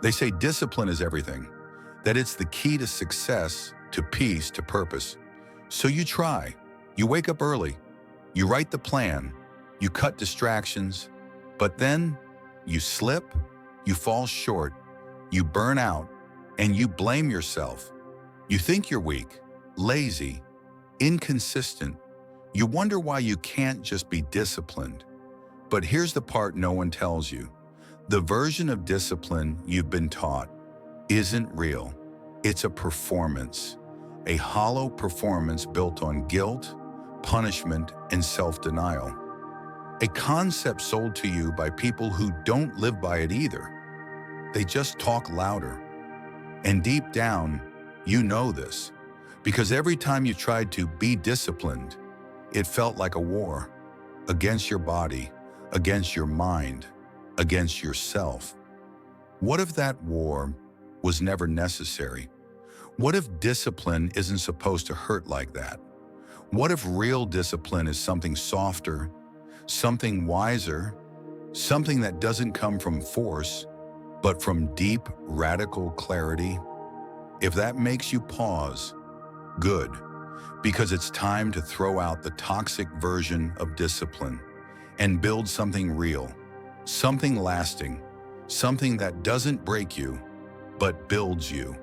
They say discipline is everything, that it's the key to success, to peace, to purpose. So you try. You wake up early. You write the plan. You cut distractions. But then you slip, you fall short, you burn out, and you blame yourself. You think you're weak, lazy, inconsistent. You wonder why you can't just be disciplined. But here's the part no one tells you. The version of discipline you've been taught isn't real. It's a performance, a hollow performance built on guilt, punishment, and self-denial. A concept sold to you by people who don't live by it either. They just talk louder. And deep down, you know this, because every time you tried to be disciplined, it felt like a war against your body, against your mind, against yourself. What if that war was never necessary? What if discipline isn't supposed to hurt like that? What if real discipline is something softer, something wiser, something that doesn't come from force, but from deep, radical clarity? If that makes you pause, good, because it's time to throw out the toxic version of discipline and build something real, something lasting, something that doesn't break you, but builds you.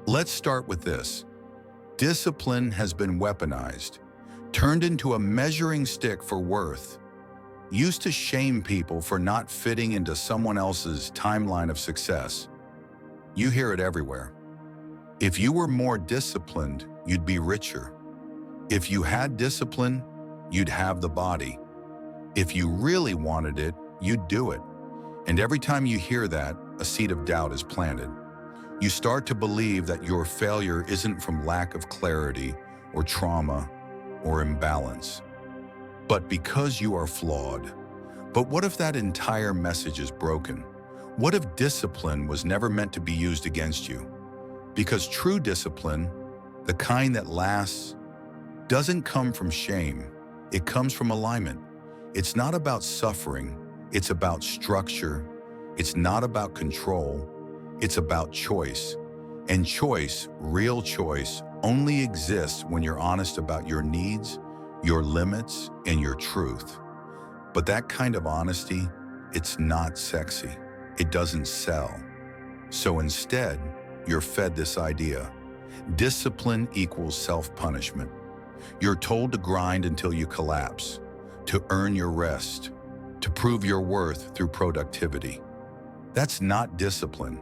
Let's start with this. Discipline has been weaponized, turned into a measuring stick for worth, used to shame people for not fitting into someone else's timeline of success. You hear it everywhere. If you were more disciplined, you'd be richer. If you had discipline, you'd have the body. If you really wanted it, you'd do it. And every time you hear that, a seed of doubt is planted. You start to believe that your failure isn't from lack of clarity or trauma or imbalance, but because you are flawed. But what if that entire message is broken? What if discipline was never meant to be used against you? Because true discipline, the kind that lasts, doesn't come from shame. It comes from alignment. It's not about suffering. It's about structure. It's not about control. It's about choice. And choice, real choice, only exists when you're honest about your needs, your limits, and your truth. But that kind of honesty, it's not sexy. It doesn't sell. So instead, you're fed this idea. Discipline equals self-punishment. You're told to grind until you collapse, to earn your rest, to prove your worth through productivity. That's not discipline.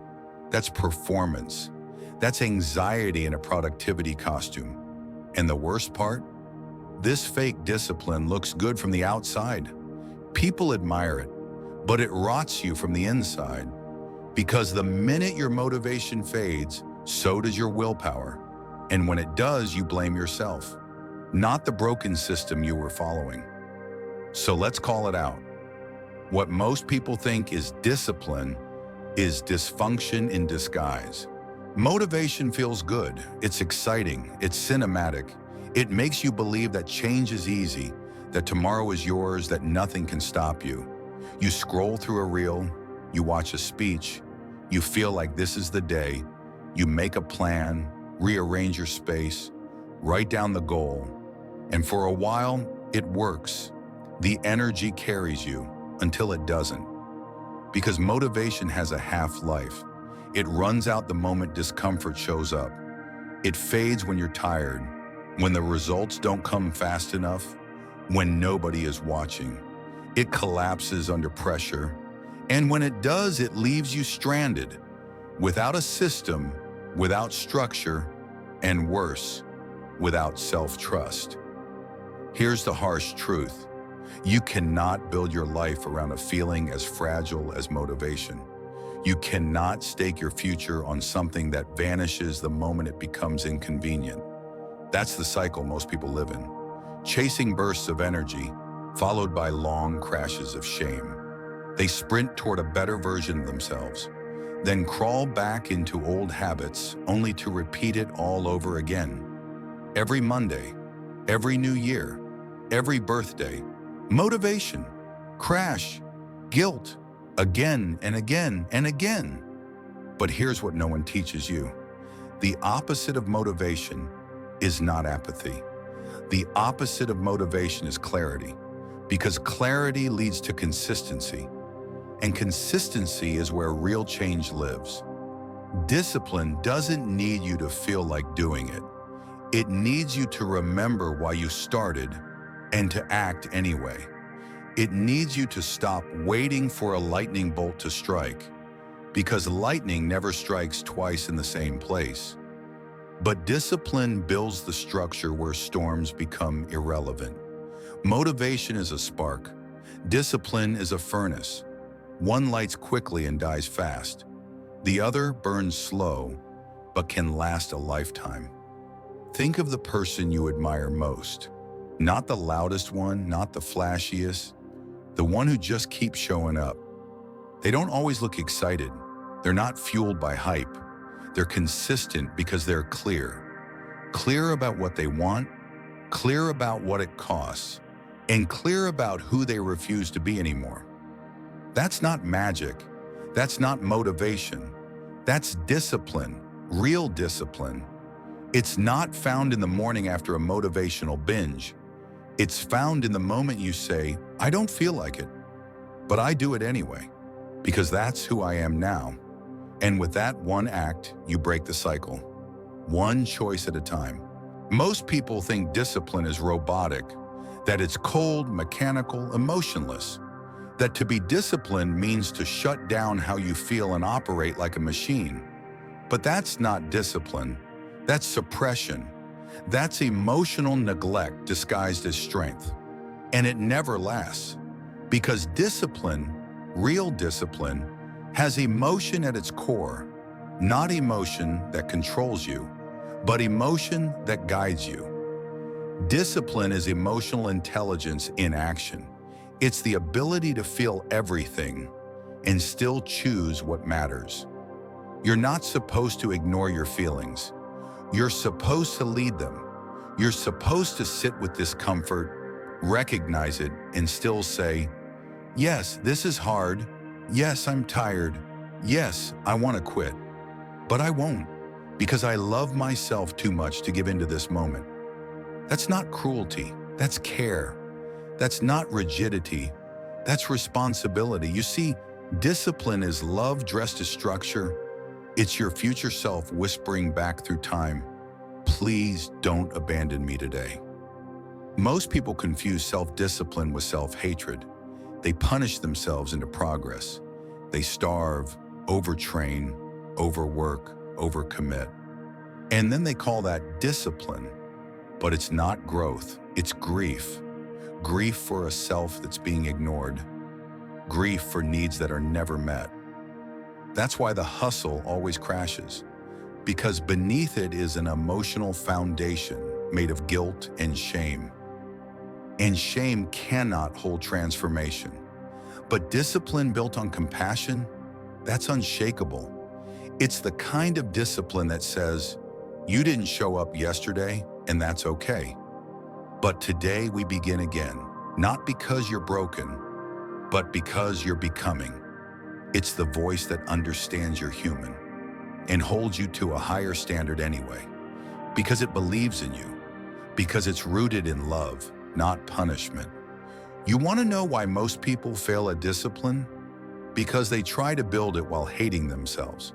That's performance. That's anxiety in a productivity costume. And the worst part? This fake discipline looks good from the outside. People admire it, but it rots you from the inside. Because the minute your motivation fades, so does your willpower. And when it does, you blame yourself, not the broken system you were following. So let's call it out. What most people think is discipline is dysfunction in disguise. Motivation feels good, it's exciting, it's cinematic. It makes you believe that change is easy, that tomorrow is yours, that nothing can stop you. You scroll through a reel, you watch a speech, you feel like this is the day, you make a plan, rearrange your space, write down the goal, and for a while, it works. The energy carries you until it doesn't. Because motivation has a half-life. It runs out the moment discomfort shows up. It fades when you're tired, when the results don't come fast enough, when nobody is watching. It collapses under pressure. And when it does, it leaves you stranded, without a system, without structure, and worse, without self-trust. Here's the harsh truth. You cannot build your life around a feeling as fragile as motivation. You cannot stake your future on something that vanishes the moment it becomes inconvenient. That's the cycle most people live in. Chasing bursts of energy, followed by long crashes of shame. They sprint toward a better version of themselves, then crawl back into old habits only to repeat it all over again. Every Monday, every new year, every birthday, motivation, crash, guilt, again and again and again. But here's what no one teaches you. The opposite of motivation is not apathy. The opposite of motivation is clarity, because clarity leads to consistency, and consistency is where real change lives. Discipline doesn't need you to feel like doing it. It needs you to remember why you started and to act anyway. It needs you to stop waiting for a lightning bolt to strike, because lightning never strikes twice in the same place. But discipline builds the structure where storms become irrelevant. Motivation is a spark. Discipline is a furnace. One lights quickly and dies fast. The other burns slow, but can last a lifetime. Think of the person you admire most. Not the loudest one, not the flashiest, the one who just keeps showing up. They don't always look excited. They're not fueled by hype. They're consistent because they're clear. Clear about what they want, clear about what it costs, and clear about who they refuse to be anymore. That's not magic. That's not motivation. That's discipline, real discipline. It's not found in the morning after a motivational binge. It's found in the moment you say, I don't feel like it, but I do it anyway, because that's who I am now. And with that one act, you break the cycle, one choice at a time. Most people think discipline is robotic, that it's cold, mechanical, emotionless, that to be disciplined means to shut down how you feel and operate like a machine. But that's not discipline. That's suppression. That's emotional neglect disguised as strength. And it never lasts, because discipline, real discipline, has emotion at its core, not emotion that controls you, but emotion that guides you. Discipline is emotional intelligence in action. It's the ability to feel everything and still choose what matters. You're not supposed to ignore your feelings. You're supposed to lead them. You're supposed to sit with discomfort, recognize it, and still say, yes, this is hard. Yes, I'm tired. Yes, I want to quit. But I won't, because I love myself too much to give into this moment. That's not cruelty. That's care. That's not rigidity. That's responsibility. You see, discipline is love dressed as structure. It's your future self whispering back through time, please don't abandon me today. Most people confuse self-discipline with self-hatred. They punish themselves into progress. They starve, overtrain, overwork, overcommit. And then they call that discipline. But it's not growth, it's grief. Grief for a self that's being ignored. Grief for needs that are never met. That's why the hustle always crashes, because beneath it is an emotional foundation made of guilt and shame. And shame cannot hold transformation. But discipline built on compassion, that's unshakable. It's the kind of discipline that says, you didn't show up yesterday, and that's okay. But today we begin again, not because you're broken, but because you're becoming. It's the voice that understands you're human and holds you to a higher standard anyway, because it believes in you, because it's rooted in love, not punishment. You want to know why most people fail at discipline? Because they try to build it while hating themselves.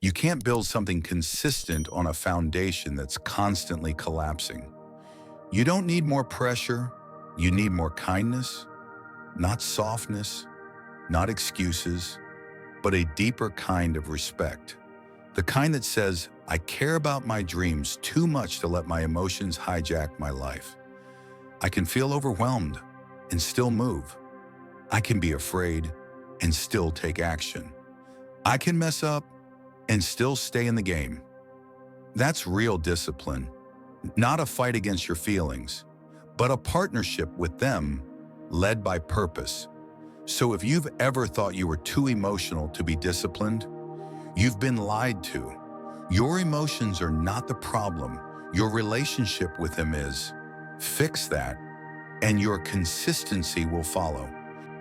You can't build something consistent on a foundation that's constantly collapsing. You don't need more pressure, you need more kindness, not softness, not excuses, but a deeper kind of respect. The kind that says, I care about my dreams too much to let my emotions hijack my life. I can feel overwhelmed and still move. I can be afraid and still take action. I can mess up and still stay in the game. That's real discipline, not a fight against your feelings, but a partnership with them led by purpose. So if you've ever thought you were too emotional to be disciplined, you've been lied to. Your emotions are not the problem. Your relationship with them is. Fix that, and your consistency will follow.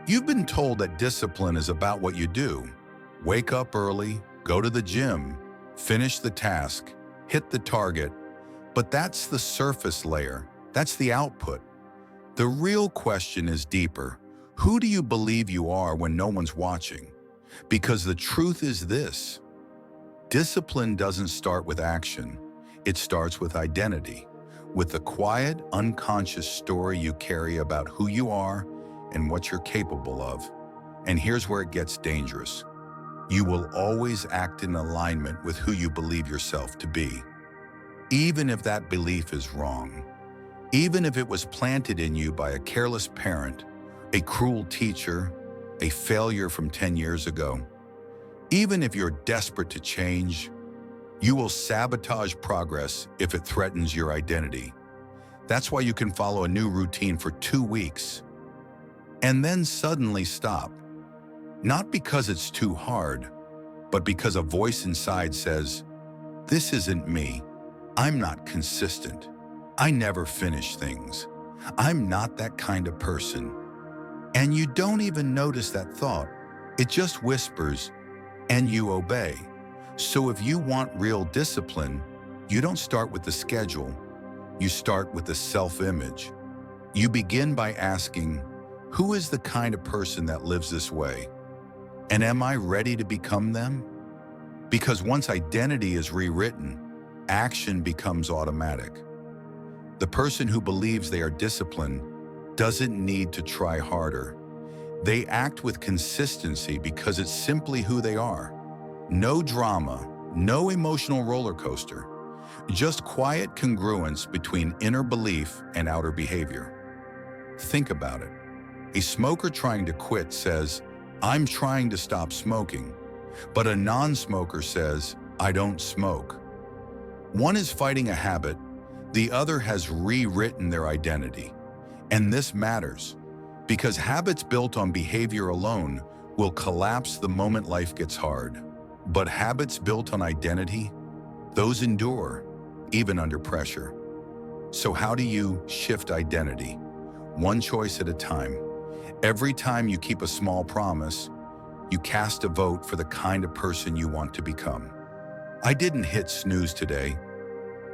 You've been told that discipline is about what you do. Wake up early, go to the gym, finish the task, hit the target, but that's the surface layer. That's the output. The real question is deeper. Who do you believe you are when no one's watching? Because the truth is this: discipline doesn't start with action. It starts with identity, with the quiet, unconscious story you carry about who you are and what you're capable of. And here's where it gets dangerous. You will always act in alignment with who you believe yourself to be, even if that belief is wrong. Even if it was planted in you by a careless parent, a cruel teacher, a failure from 10 years ago. Even if you're desperate to change, you will sabotage progress if it threatens your identity. That's why you can follow a new routine for 2 weeks and then suddenly stop. Not because it's too hard, but because a voice inside says, "This isn't me. I'm not consistent. I never finish things. I'm not that kind of person." And you don't even notice that thought. It just whispers, and you obey. So if you want real discipline, you don't start with the schedule. You start with the self-image. You begin by asking, who is the kind of person that lives this way? And am I ready to become them? Because once identity is rewritten, action becomes automatic. The person who believes they are disciplined doesn't need to try harder. They act with consistency because it's simply who they are. No drama, no emotional roller coaster, just quiet congruence between inner belief and outer behavior. Think about it. A smoker trying to quit says, "I'm trying to stop smoking," but a non-smoker says, "I don't smoke." One is fighting a habit, the other has rewritten their identity. And this matters, because habits built on behavior alone will collapse the moment life gets hard. But habits built on identity, those endure, even under pressure. So how do you shift identity? One choice at a time. Every time you keep a small promise, you cast a vote for the kind of person you want to become. I didn't hit snooze today.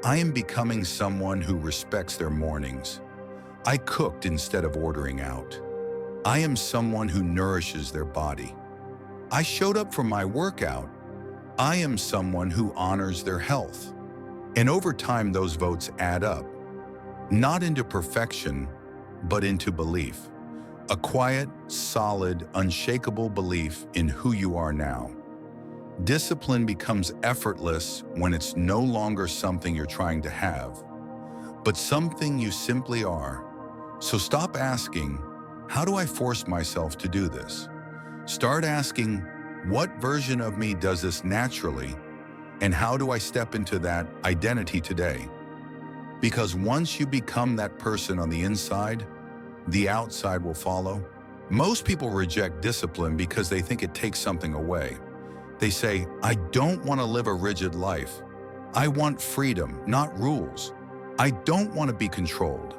I am becoming someone who respects their mornings. I cooked instead of ordering out. I am someone who nourishes their body. I showed up for my workout. I am someone who honors their health. And over time, those votes add up, not into perfection, but into belief. A quiet, solid, unshakable belief in who you are now. Discipline becomes effortless when it's no longer something you're trying to have, but something you simply are. So stop asking, how do I force myself to do this? Start asking, what version of me does this naturally, and how do I step into that identity today? Because once you become that person on the inside, the outside will follow. Most people reject discipline because they think it takes something away. They say, I don't want to live a rigid life. I want freedom, not rules. I don't want to be controlled.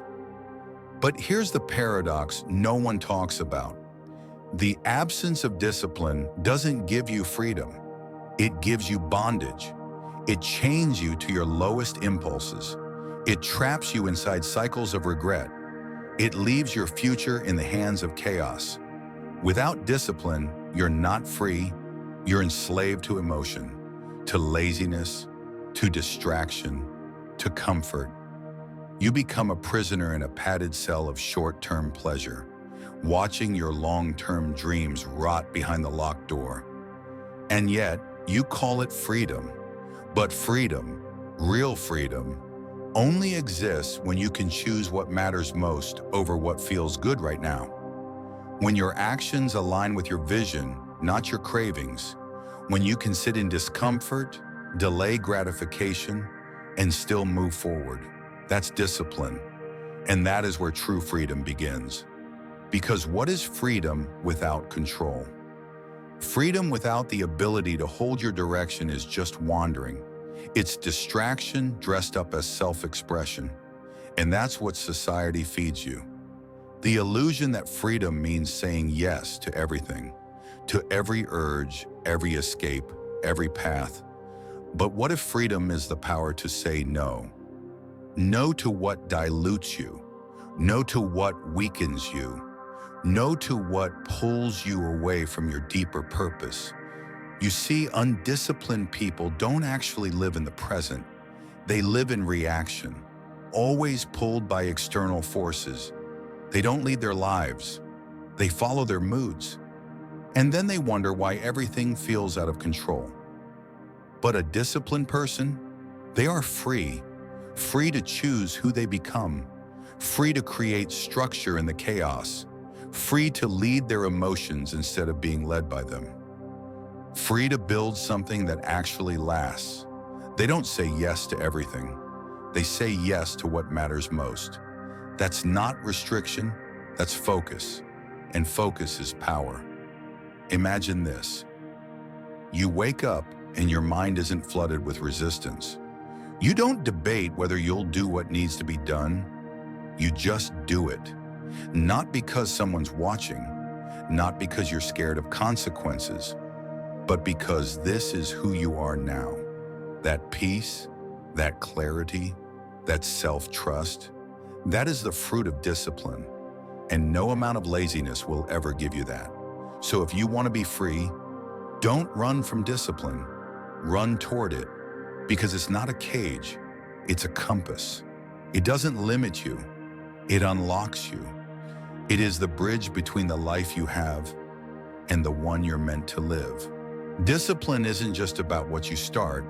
But here's the paradox no one talks about. The absence of discipline doesn't give you freedom. It gives you bondage. It chains you to your lowest impulses. It traps you inside cycles of regret. It leaves your future in the hands of chaos. Without discipline, you're not free. You're enslaved to emotion, to laziness, to distraction, to comfort. You become a prisoner in a padded cell of short-term pleasure, watching your long-term dreams rot behind the locked door. And yet, you call it freedom. But freedom, real freedom, only exists when you can choose what matters most over what feels good right now. When your actions align with your vision, not your cravings. When you can sit in discomfort, delay gratification, and still move forward. That's discipline. And that is where true freedom begins. Because what is freedom without control? Freedom without the ability to hold your direction is just wandering. It's distraction dressed up as self-expression. And that's what society feeds you. The illusion that freedom means saying yes to everything, to every urge, every escape, every path. But what if freedom is the power to say no? No to what dilutes you. No to what weakens you. No to what pulls you away from your deeper purpose. You see, undisciplined people don't actually live in the present. They live in reaction, always pulled by external forces. They don't lead their lives. They follow their moods. And then they wonder why everything feels out of control. But a disciplined person, they are free to choose who they become, free to create structure in the chaos, free to lead their emotions instead of being led by them, free to build something that actually lasts. They don't say yes to everything. They say yes to what matters most. That's not restriction, that's focus. And focus is power. Imagine this. You wake up and your mind isn't flooded with resistance. You don't debate whether you'll do what needs to be done. You just do it. Not because someone's watching, not because you're scared of consequences, but because this is who you are now. That peace, that clarity, that self-trust, that is the fruit of discipline. And no amount of laziness will ever give you that. So if you want to be free, don't run from discipline. Run toward it, because it's not a cage, it's a compass. It doesn't limit you, it unlocks you. It is the bridge between the life you have and the one you're meant to live. Discipline isn't just about what you start,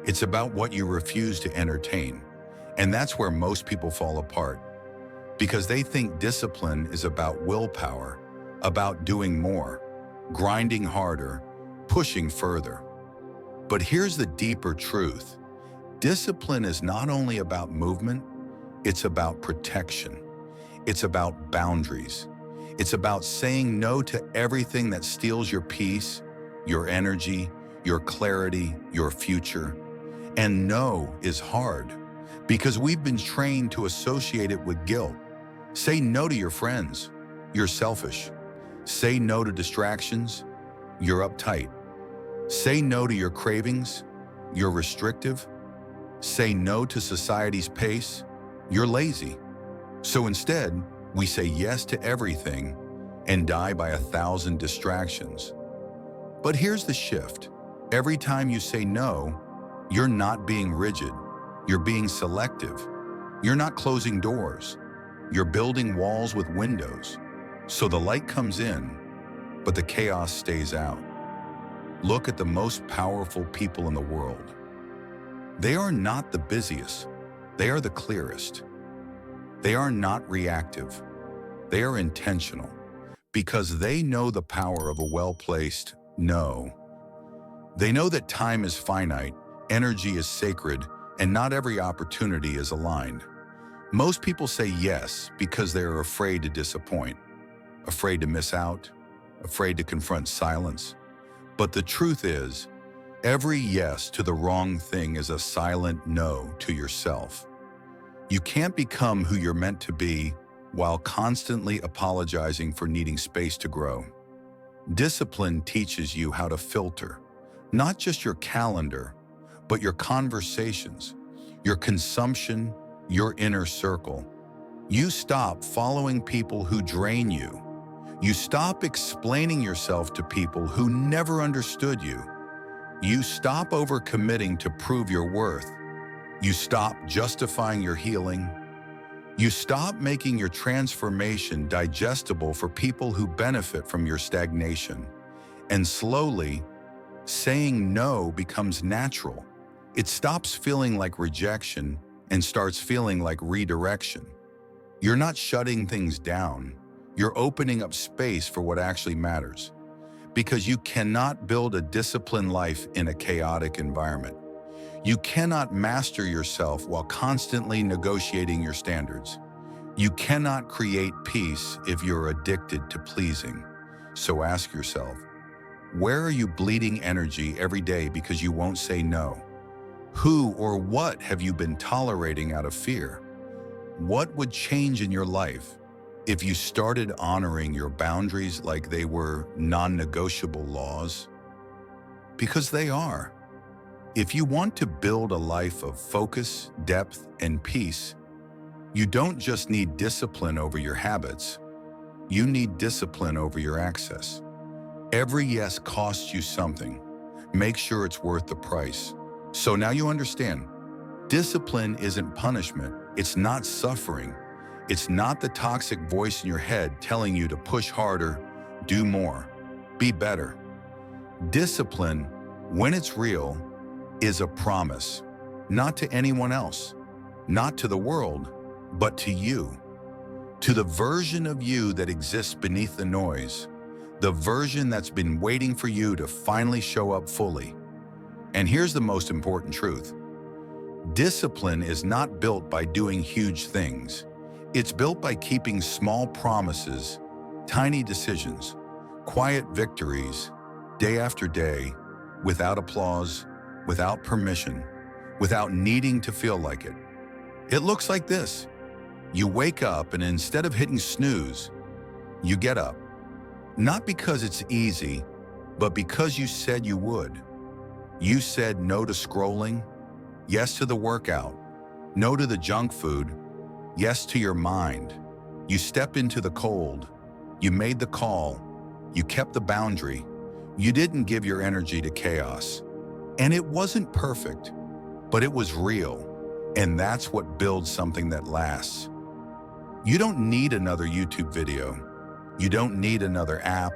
it's about what you refuse to entertain. And that's where most people fall apart, because they think discipline is about willpower, about doing more, grinding harder, pushing further. But here's the deeper truth. Discipline is not only about movement, it's about protection. It's about boundaries. It's about saying no to everything that steals your peace, your energy, your clarity, your future. And no is hard, because we've been trained to associate it with guilt. Say no to your friends, you're selfish. Say no to distractions, you're uptight. Say no to your cravings, you're restrictive. Say no to society's pace, you're lazy. So instead, we say yes to everything and die by 1,000 distractions. But here's the shift. Every time you say no, you're not being rigid. You're being selective. You're not closing doors. You're building walls with windows. So the light comes in, but the chaos stays out. Look at the most powerful people in the world. They are not the busiest. They are the clearest. They are not reactive. They are intentional, because they know the power of a well-placed no. They know that time is finite, energy is sacred, and not every opportunity is aligned. Most people say yes because they are afraid to disappoint, afraid to miss out, afraid to confront silence. But the truth is, every yes to the wrong thing is a silent no to yourself. You can't become who you're meant to be while constantly apologizing for needing space to grow. Discipline teaches you how to filter, not just your calendar, but your conversations, your consumption, your inner circle. You stop following people who drain you. You stop explaining yourself to people who never understood you. You stop overcommitting to prove your worth. You stop justifying your healing. You stop making your transformation digestible for people who benefit from your stagnation. And slowly, saying no becomes natural. It stops feeling like rejection and starts feeling like redirection. You're not shutting things down. You're opening up space for what actually matters. Because you cannot build a disciplined life in a chaotic environment. You cannot master yourself while constantly negotiating your standards. You cannot create peace if you're addicted to pleasing. So ask yourself, where are you bleeding energy every day because you won't say no? Who or what have you been tolerating out of fear? What would change in your life if you started honoring your boundaries like they were non-negotiable laws? because they are. If you want to build a life of focus, depth, and peace, you don't just need discipline over your habits, you need discipline over your access. Every yes costs you something. Make sure it's worth the price. So now you understand. Discipline isn't punishment. It's not suffering. It's not the toxic voice in your head telling you to push harder, do more, be better. Discipline, when it's real, is a promise, not to anyone else, not to the world, but to you, to the version of you that exists beneath the noise, the version that's been waiting for you to finally show up fully. And here's the most important truth. Discipline is not built by doing huge things. It's built by keeping small promises, tiny decisions, quiet victories, day after day, without applause, without permission, without needing to feel like it. It looks like this. You wake up and instead of hitting snooze, you get up. Not because it's easy, but because you said you would. You said no to scrolling, yes to the workout, no to the junk food, yes to your mind. You stepped into the cold. You made the call. You kept the boundary. You didn't give your energy to chaos. And it wasn't perfect, but it was real. And that's what builds something that lasts. You don't need another YouTube video. You don't need another app,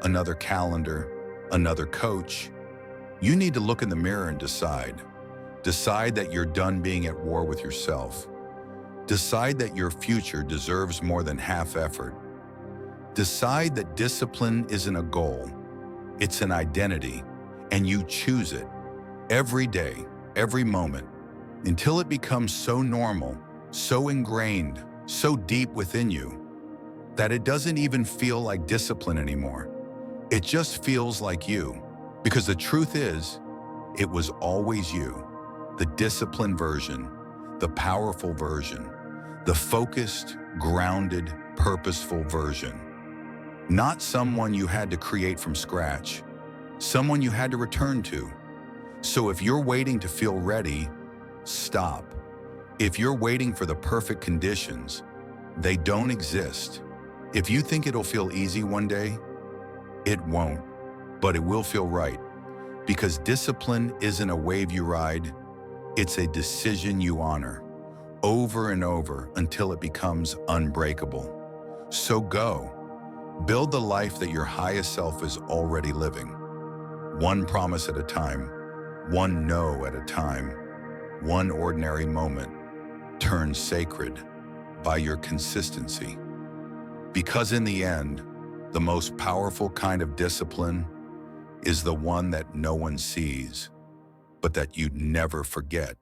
another calendar, another coach. You need to look in the mirror and decide. Decide that you're done being at war with yourself. Decide that your future deserves more than half effort. Decide that discipline isn't a goal. It's an identity, and you choose it every day, every moment, until it becomes so normal, so ingrained, so deep within you, that it doesn't even feel like discipline anymore. It just feels like you. Because the truth is, it was always you, the disciplined version, the powerful version, the focused, grounded, purposeful version. Not someone you had to create from scratch, someone you had to return to. So if you're waiting to feel ready, stop. If you're waiting for the perfect conditions, they don't exist. If you think it'll feel easy one day, it won't, but it will feel right. Because discipline isn't a wave you ride, it's a decision you honor, over and over until it becomes unbreakable. So go, build the life that your highest self is already living. One promise at a time, one no at a time, one ordinary moment turned sacred by your consistency. Because in the end, the most powerful kind of discipline is the one that no one sees, but that you never forget.